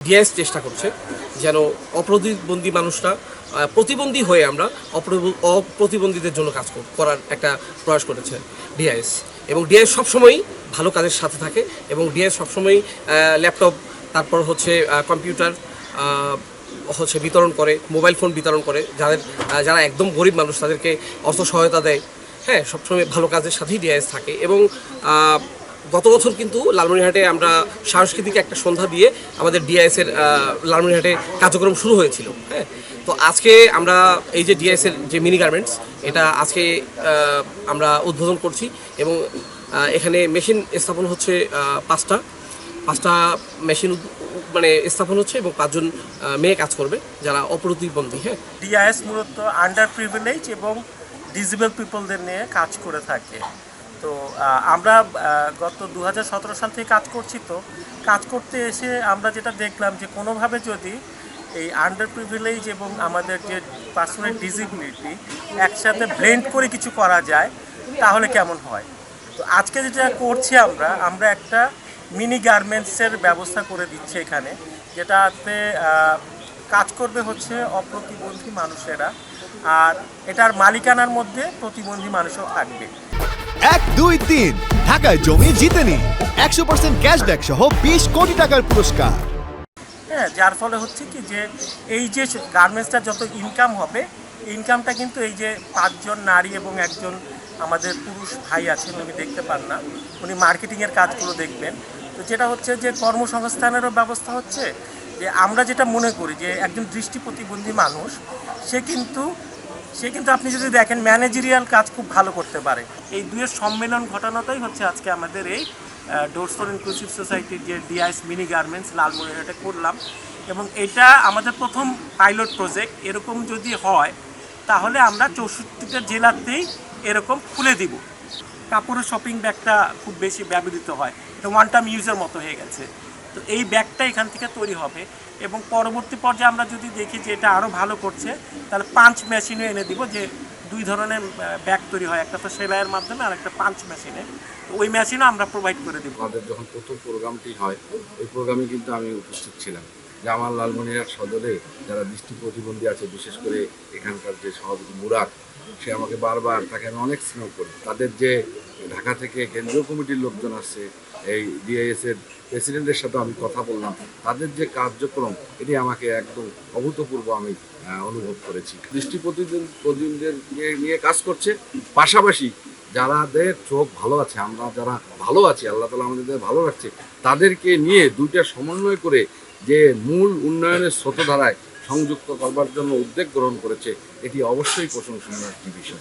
DS চেষ্টা করছে যেন অপ্রতিবন্ধী মানুষরা প্রতিবন্ধী হয়ে আমরা অপ্রতিবন্ধীদের জন্য কাজ করার একটা প্রয়াস করেছে ডিআইএস। এবং ডিআইএস সবসময়ই ভালো কাজের সাথে থাকে এবং ডিআইএস সবসময়ই ল্যাপটপ, তারপর হচ্ছে কম্পিউটার হচ্ছে বিতরণ করে, মোবাইল ফোন বিতরণ করে যারা একদম গরিব মানুষ তাদেরকে অর্থ সহায়তা দেয়। হ্যাঁ, সবসময় ভালো কাজের সাথেই ডিআইএস থাকে। এবং গত বছর কিন্তু লালমনিরহাটে আমরা সাংস্কৃতিক একটা সন্ধ্যা দিয়ে আমাদের ডিআইএসের লালমনিরহাটে কার্যক্রম শুরু হয়েছিল। হ্যাঁ, তো আজকে আমরা এই যে ডিআইএসের যে মিনি গার্মেন্টস, এটা আজকে আমরা উদ্বোধন করছি এবং এখানে মেশিন স্থাপন হচ্ছে পাঁচটা মেশিন মানে স্থাপন হচ্ছে এবং 5 জন মেয়ে কাজ করবে যারা অপ্রতিবন্ধী। হ্যাঁ, ডিআইএস মূলত আন্ডার প্রিভিলেজ এবং ডিসেবল পিপলদের নিয়ে কাজ করে থাকে। তো আমরা গত 2017 সাল থেকে কাজ করছি। তো কাজ করতে এসে আমরা যেটা দেখলাম যে কোনোভাবে যদি এই আন্ডার প্রিভিলেজ এবং আমাদের যে পার্সোনাল ডিসেবিলিটি একসাথে ব্লেন্ড করে কিছু করা যায় তাহলে কেমন হয়। তো আজকে যেটা করছি আমরা একটা মিনি গার্মেন্টসের ব্যবস্থা করে দিচ্ছি এখানে, যেটাতে কাজ করবে হচ্ছে অপ্রতিবন্ধী মানুষেরা, আর এটার মালিকানার মধ্যে প্রতিবন্ধী মানুষও থাকবে। 1, 2, 3 ঢাকায় জমি জিতে নিন 100% ক্যাশব্যাক সহ 20 কোটি টাকার পুরস্কার। হ্যাঁ, যার ফলে হচ্ছে কি যে এই যে গার্মেন্টসটা যত ইনকাম হবে, ইনকামটা কিন্তু এই যে 5 জন নারী এবং একজন আমাদের পুরুষ ভাই আছেন, উনি দেখতে পান না, উনি মার্কেটিংয়ের কাজগুলো দেখবেন। তো যেটা হচ্ছে যে কর্মসংস্থানেরও ব্যবস্থা হচ্ছে। যে আমরা যেটা মনে করি যে একজন দৃষ্টি প্রতিবন্ধী মানুষ সে কিন্তু আপনি যদি দেখেন ম্যানেজেরিয়াল কাজ খুব ভালো করতে পারে। এই দুয়ের সম্মেলন ঘটানোটাই হচ্ছে আজকে আমাদের এই ডোরস ফর ইনক্লুসিভ সোসাইটির যে ডিআইএস মিনি গার্মেন্টস লালমনিরহাটে করলাম। এবং এটা আমাদের প্রথম পাইলট প্রজেক্ট। এরকম যদি হয় তাহলে আমরা 64টা জেলাতেই এরকম খুলে দিব। কাপড়ের শপিং ব্যাগটা খুব বেশি ব্যবহৃত হয়, এটা ওয়ান টাইম ইউজের মতো হয়ে গেছে। তো এই ব্যাগটা এখান থেকে তৈরি হবে এবং পরবর্তী পর্যায়ে আমরা যদি দেখি যে এটা আরও ভালো করছে তাহলে পাঞ্চ মেশিনে এনে দিব, যে 2 ধরনের ব্যাগ তৈরি হয়, একটা তো সেলাইয়ের মাধ্যমে আর একটা পাঞ্চ মেশিনে। তো ওই মেশিনও আমরা প্রোভাইড করে দেবো। আমাদের যখন প্রথম প্রোগ্রামটি হয় ওই প্রোগ্রামে কিন্তু আমি উপস্থিত ছিলাম। যে আমার লালমনিরহাট সদরে যারা দৃষ্টি প্রতিবন্ধী আছে, বিশেষ করে এখানকার যে সভাপতি মুরাদ, সে আমাকে বারবার, তাকে আমি অনেক স্নেহ করি। তাদের যে ঢাকা থেকে কেন্দ্রীয় কমিটির লোকজন আসছে, এই ডিআইএসের প্রেসিডেন্টের সাথে আমি কথা বললাম, তাদের যে কার্যক্রম এটি আমাকে একদম অভূতপূর্ব আমি অনুভব করেছি। দৃষ্টি প্রতিবন্ধীদের নিয়ে কাজ করছে, পাশাপাশি যাদের চোখ ভালো আছে, আমরা যারা ভালো আছি, আল্লাহ তাআলা আমাদের ভালো রাখছে, তাদেরকে নিয়ে দুইটা সমন্বয় করে যে মূল উন্নয়নের স্রোতধারায় সংযুক্ত করবার জন্য উদ্যোগ গ্রহণ করেছে, এটি অবশ্যই প্রশংসনীয় একটি বিষয়।